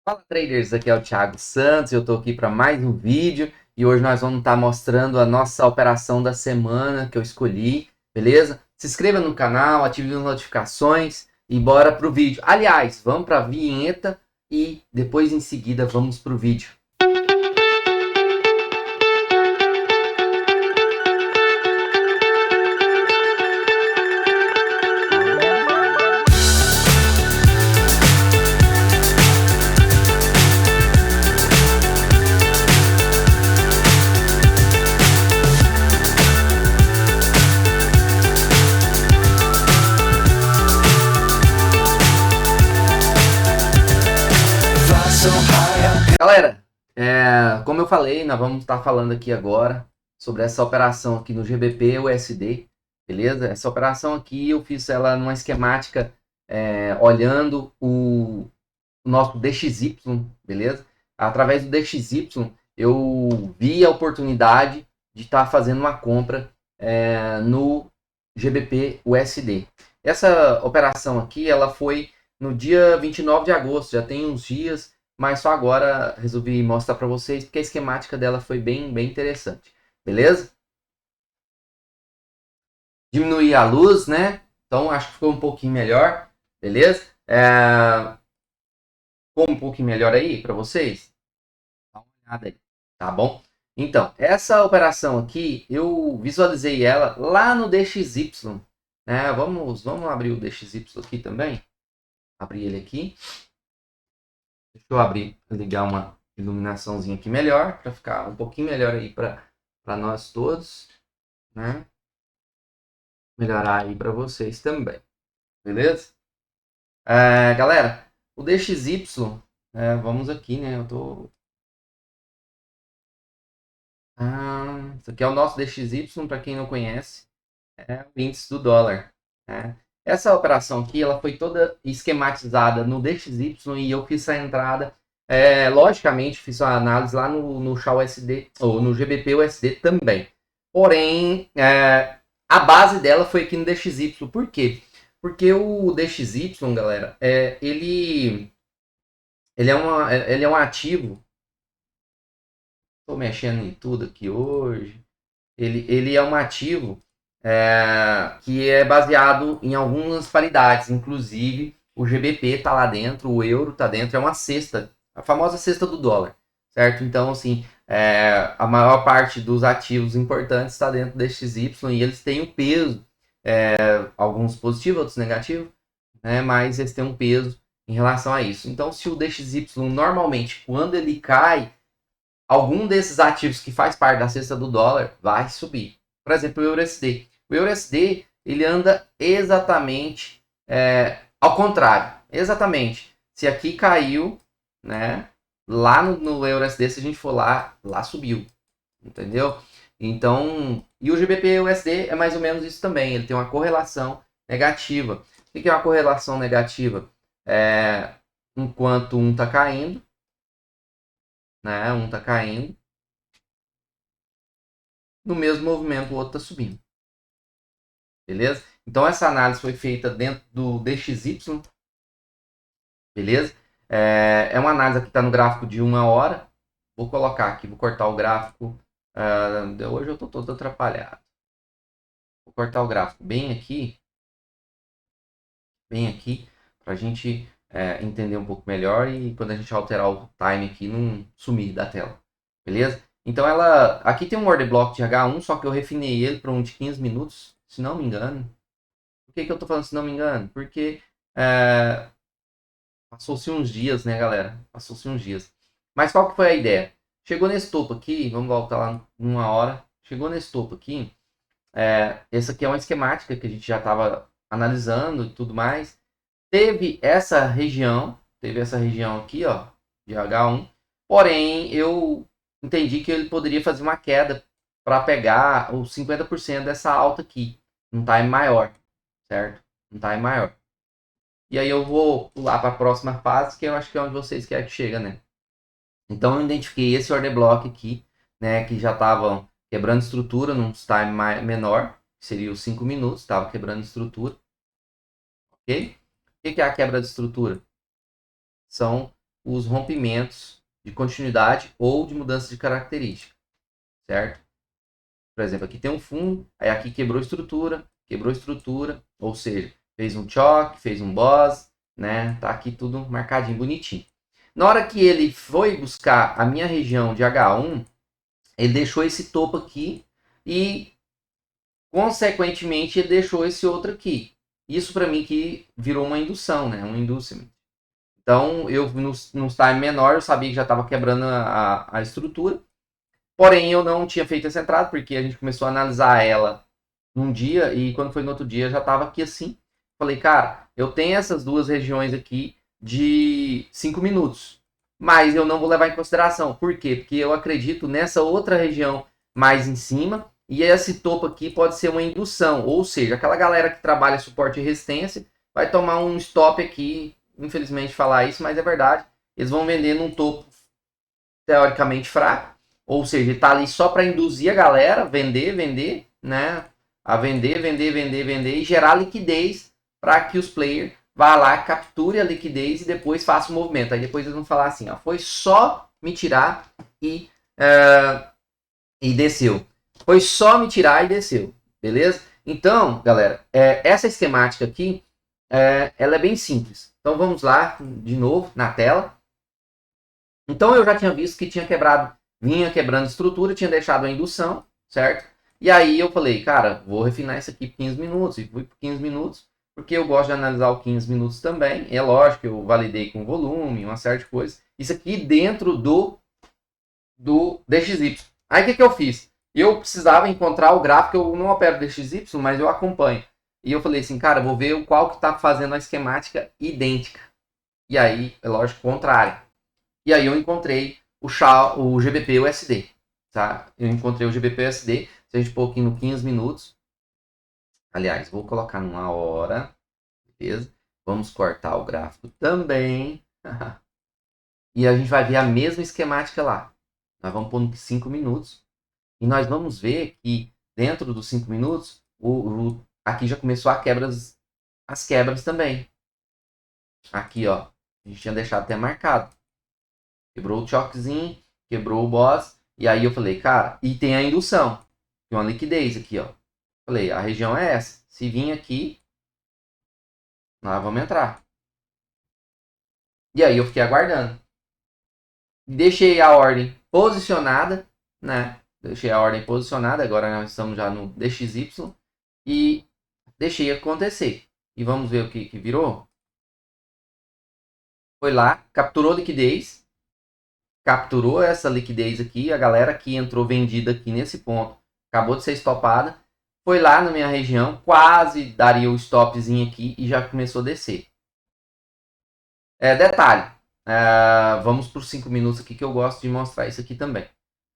Fala traders, aqui é o Thiago Santos, eu estou aqui para mais um vídeo e hoje nós vamos estar mostrando a nossa operação da semana que eu escolhi, beleza? Se inscreva no canal, ative as notificações e bora pro vídeo. Aliás, vamos para a vinheta e depois em seguida vamos pro vídeo. Galera, como eu falei, nós vamos estar falando aqui agora sobre essa operação aqui no GBP USD, beleza? Essa operação aqui eu fiz ela numa esquemática olhando o nosso DXY, beleza? Através do DXY eu vi a oportunidade de estar fazendo uma compra no GBP USD. Essa operação aqui ela foi no dia 29 de agosto, já tem uns dias, mas só agora resolvi mostrar para vocês porque a esquemática dela foi bem interessante, beleza? Diminuir a luz, né? Então acho que ficou um pouquinho melhor, beleza? Ficou um pouquinho melhor aí para vocês? Dá uma olhada aí, tá bom? Então, essa operação aqui, eu visualizei ela lá no DXY, né? Vamos abrir o DXY aqui também. Abrir ele aqui. Deixa eu abrir, ligar uma iluminaçãozinha aqui melhor, para ficar um pouquinho melhor aí para nós todos, né? Melhorar aí para vocês também, beleza? Galera, o DXY, vamos aqui, né? Isso aqui é o nosso DXY, para quem não conhece, é o índice do dólar, né? Essa operação aqui, ela foi toda esquematizada no DXY e eu fiz a entrada. Logicamente, fiz a análise lá no XAU USD, ou no GBP USD também. Porém, a base dela foi aqui no DXY. Por quê? Porque o DXY, galera, ele é um ativo. Estou mexendo em tudo aqui hoje. Ele é um ativo que é baseado em algumas paridades, inclusive o GBP está lá dentro, o euro está dentro, é uma cesta, a famosa cesta do dólar, certo? Então, assim, a maior parte dos ativos importantes está dentro deste XY e eles têm um peso, alguns positivos, outros negativos, né? Mas eles têm um peso em relação a isso. Então, se o DXY normalmente, quando ele cai, algum desses ativos que faz parte da cesta do dólar vai subir. Por exemplo, o EURUSD. O EURUSD ele anda exatamente ao contrário. Exatamente. Se aqui caiu, né? Lá no EURUSD, se a gente for lá subiu. Entendeu? Então, e o GBP-USD é mais ou menos isso também. Ele tem uma correlação negativa. O que é uma correlação negativa? Enquanto um está caindo, né? Um está caindo, no mesmo movimento o outro está subindo. Beleza? Então essa análise foi feita dentro do DXY. Beleza? É uma análise que está no gráfico de 1 hora. Vou colocar aqui, vou cortar o gráfico. Hoje eu estou todo atrapalhado. Vou cortar o gráfico bem aqui, para a gente entender um pouco melhor e quando a gente alterar o time aqui não sumir da tela. Beleza? Então ela aqui tem um order block de H1, só que eu refinei ele para um de 15 minutos, se não me engano. Por que eu tô falando se não me engano? Porque passou-se uns dias, né, galera? Passou-se uns dias. Mas qual que foi a ideia? Chegou nesse topo aqui, vamos voltar lá 1 hora. Chegou nesse topo aqui. Essa aqui é uma esquemática que a gente já estava analisando e tudo mais. Teve essa região aqui, ó, de H1. Porém, eu entendi que ele poderia fazer uma queda para pegar os 50% dessa alta aqui, um time maior, certo? Um time maior. E aí eu vou pular para a próxima fase, que eu acho que é onde vocês querem que chegue, né? Então eu identifiquei esse order block aqui, né, que já estavam quebrando estrutura num time menor, que seria os 5 minutos, estava quebrando estrutura. Ok? O que é a quebra de estrutura? São os rompimentos de continuidade ou de mudança de característica, certo? Por exemplo, aqui tem um fundo, aí aqui quebrou estrutura, ou seja, fez um choque, fez um boss, né? Tá aqui tudo marcadinho, bonitinho. Na hora que ele foi buscar a minha região de H1, ele deixou esse topo aqui e, consequentemente, ele deixou esse outro aqui. Isso para mim que virou uma indução, né? Um inducement. Então, eu no time menor, eu sabia que já estava quebrando a estrutura. Porém, eu não tinha feito essa entrada, porque a gente começou a analisar ela num dia, e quando foi no outro dia, já estava aqui assim. Falei, cara, eu tenho essas duas regiões aqui de 5 minutos, mas eu não vou levar em consideração. Por quê? Porque eu acredito nessa outra região mais em cima, e esse topo aqui pode ser uma indução, ou seja, aquela galera que trabalha suporte e resistência vai tomar um stop aqui, infelizmente falar isso, mas é verdade. Eles vão vender num topo teoricamente fraco, ou seja, está ali só para induzir a galera, vender, né? A vender e gerar liquidez para que os players vá lá, capture a liquidez e depois faça o movimento. Aí depois eles vão falar assim, ó, foi só me tirar e desceu. Foi só me tirar e desceu, beleza? Então, galera, essa esquemática aqui, ela é bem simples. Então vamos lá, de novo, na tela. Então eu já tinha visto que tinha quebrado, vinha quebrando estrutura, tinha deixado a indução, certo? E aí eu falei, cara, vou refinar isso aqui por 15 minutos. E fui por 15 minutos, porque eu gosto de analisar o 15 minutos também. É lógico que eu validei com volume, uma série de coisas. Isso aqui dentro do DXY. Aí o que eu fiz? Eu precisava encontrar o gráfico, eu não opero DXY, mas eu acompanho. E eu falei assim, cara, vou ver qual que está fazendo a esquemática idêntica. E aí, é lógico, contrária. E aí eu encontrei o GBP USD, tá? Eu encontrei o GBP USD, se a gente pôr aqui no 15 minutos, aliás, vou colocar numa hora, beleza? Vamos cortar o gráfico também, e a gente vai ver a mesma esquemática lá. Nós vamos pôr no 5 minutos, e nós vamos ver que dentro dos 5 minutos, aqui já começou as quebras também. Aqui, ó, a gente tinha deixado até marcado. Quebrou o choquezinho, quebrou o boss. E aí eu falei, cara, e tem a indução. Tem uma liquidez aqui, ó. Falei, a região é essa. Se vir aqui, nós vamos entrar. E aí eu fiquei aguardando. Deixei a ordem posicionada, né? Deixei a ordem posicionada. Agora nós estamos já no DXY. E deixei acontecer. E vamos ver o que virou. Foi lá, capturou liquidez. Capturou essa liquidez aqui, a galera que entrou vendida aqui nesse ponto acabou de ser estopada, foi lá na minha região, quase daria o stopzinho aqui e já começou a descer. Detalhe, vamos para os 5 minutos aqui que eu gosto de mostrar isso aqui também.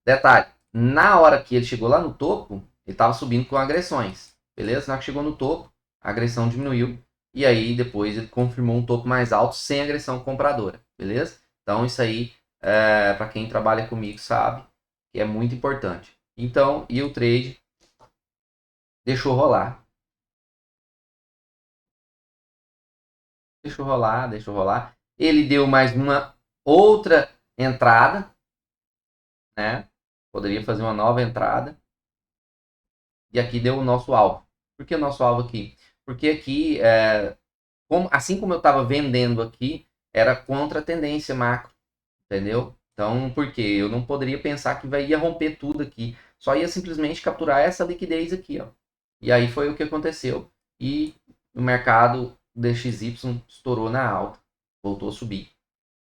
Detalhe, na hora que ele chegou lá no topo, ele estava subindo com agressões, beleza? Na hora que chegou no topo, a agressão diminuiu e aí depois ele confirmou um topo mais alto sem agressão compradora, beleza? Então isso aí para quem trabalha comigo sabe que é muito importante. Então, e o trade deixou rolar. Deixou rolar. Ele deu mais uma outra entrada, né? Poderia fazer uma nova entrada. E aqui deu o nosso alvo. Por que o nosso alvo aqui? Porque aqui, assim como eu estava vendendo aqui, era contra a tendência macro, entendeu? Então, por quê? Eu não poderia pensar que ia romper tudo aqui. Só ia simplesmente capturar essa liquidez aqui, ó. E aí foi o que aconteceu. E o mercado DXY estourou na alta. Voltou a subir,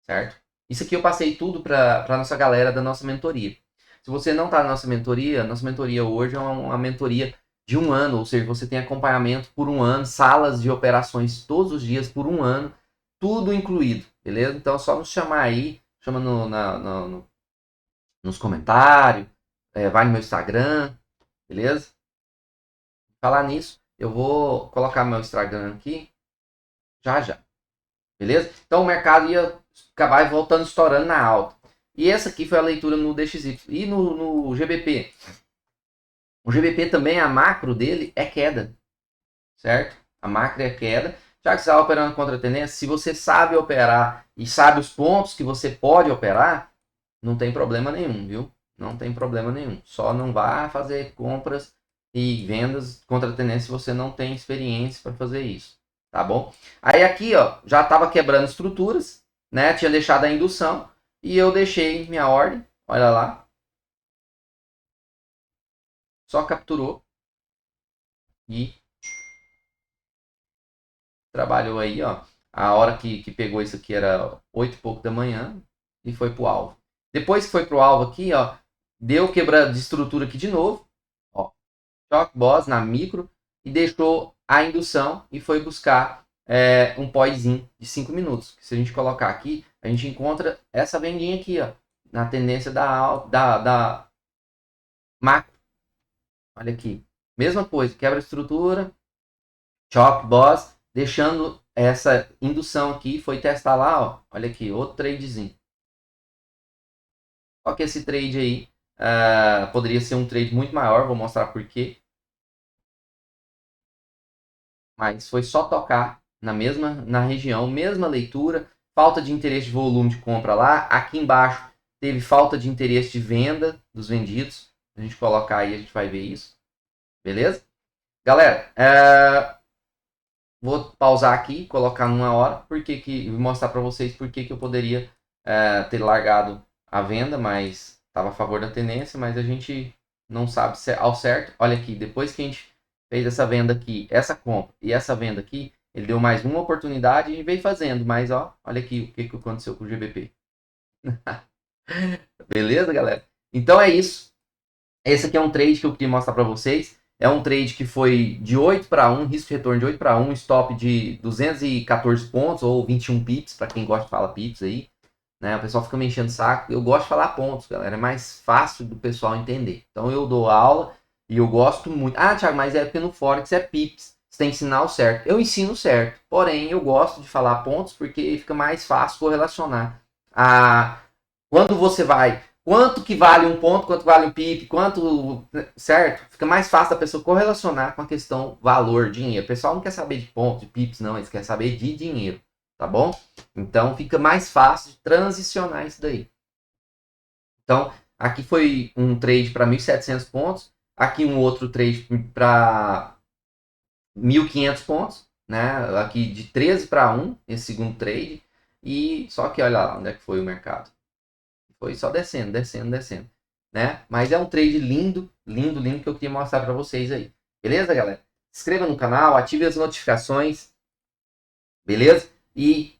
certo? Isso aqui eu passei tudo para a nossa galera da nossa mentoria. Se você não está na nossa mentoria hoje é uma mentoria de 1 ano, ou seja, você tem acompanhamento por 1 ano, salas de operações todos os dias por 1 ano, tudo incluído, beleza? Então é só nos chamar aí, chama nos comentários, vai no meu Instagram, beleza? Falar nisso, eu vou colocar meu Instagram aqui já. Beleza? Então o mercado ia acabar voltando, estourando na alta. E essa aqui foi a leitura no DXY. E no GBP? O GBP também, a macro dele é queda. Certo? A macro é queda. Já que você está operando contra a tendência, se você sabe operar e sabe os pontos que você pode operar, não tem problema nenhum, viu? Não tem problema nenhum. Só não vá fazer compras e vendas contra a tendência se você não tem experiência para fazer isso, tá bom? Aí aqui, ó, já estava quebrando estruturas, né? Tinha deixado a indução e eu deixei minha ordem, olha lá. Só capturou e trabalhou aí, ó. A hora que pegou isso aqui era 8 e pouco da manhã e foi pro alvo. Depois que foi pro alvo aqui, ó, deu quebra de estrutura aqui de novo, ó, Shock Boss na micro e deixou a indução e foi buscar um poizinho de 5 minutos. Se a gente colocar aqui, a gente encontra essa vendinha aqui, ó, na tendência da macro. Olha aqui, mesma coisa, quebra de estrutura, Shock Boss, deixando essa indução aqui, foi testar lá, ó, olha aqui, outro tradezinho. Só que esse trade aí poderia ser um trade muito maior, vou mostrar por quê. Mas foi só tocar na região, mesma leitura, falta de interesse de volume de compra lá. Aqui embaixo teve falta de interesse de venda dos vendidos. Se a gente colocar aí, a gente vai ver isso. Beleza? Galera, vou pausar aqui, colocar numa hora, e mostrar para vocês por que eu poderia ter largado a venda, mas estava a favor da tendência, mas a gente não sabe se ao certo. Olha aqui, depois que a gente fez essa venda aqui, essa compra e essa venda aqui, ele deu mais uma oportunidade e veio fazendo, mas ó, olha aqui o que aconteceu com o GBP. Beleza, galera? Então é isso. Esse aqui é um trade que eu queria mostrar para vocês. É um trade que foi de 8 para 1, risco de retorno de 8 para 1, stop de 214 pontos ou 21 pips, para quem gosta de falar pips aí. Né? O pessoal fica me enchendo o saco. Eu gosto de falar pontos, galera. É mais fácil do pessoal entender. Então eu dou aula e eu gosto muito. Ah, Thiago, mas é porque no Forex é pips. Você tem que ensinar o certo. Eu ensino certo. Porém, eu gosto de falar pontos porque fica mais fácil correlacionar. Quando você vai... Quanto que vale um ponto, quanto vale um pip, quanto... Certo? Fica mais fácil da pessoa correlacionar com a questão valor, dinheiro. O pessoal não quer saber de pontos, de pips, não. Eles querem saber de dinheiro. Tá bom? Então fica mais fácil de transicionar isso daí. Então, aqui foi um trade para 1.700 pontos. Aqui um outro trade para 1.500 pontos. Né? Aqui de 13 para 1, esse segundo trade. E só que olha lá onde é que foi o mercado. Foi só descendo, descendo, descendo. Né? Mas é um trade lindo, lindo, lindo que eu queria mostrar para vocês aí. Beleza, galera? Se inscreva no canal, ative as notificações. Beleza? E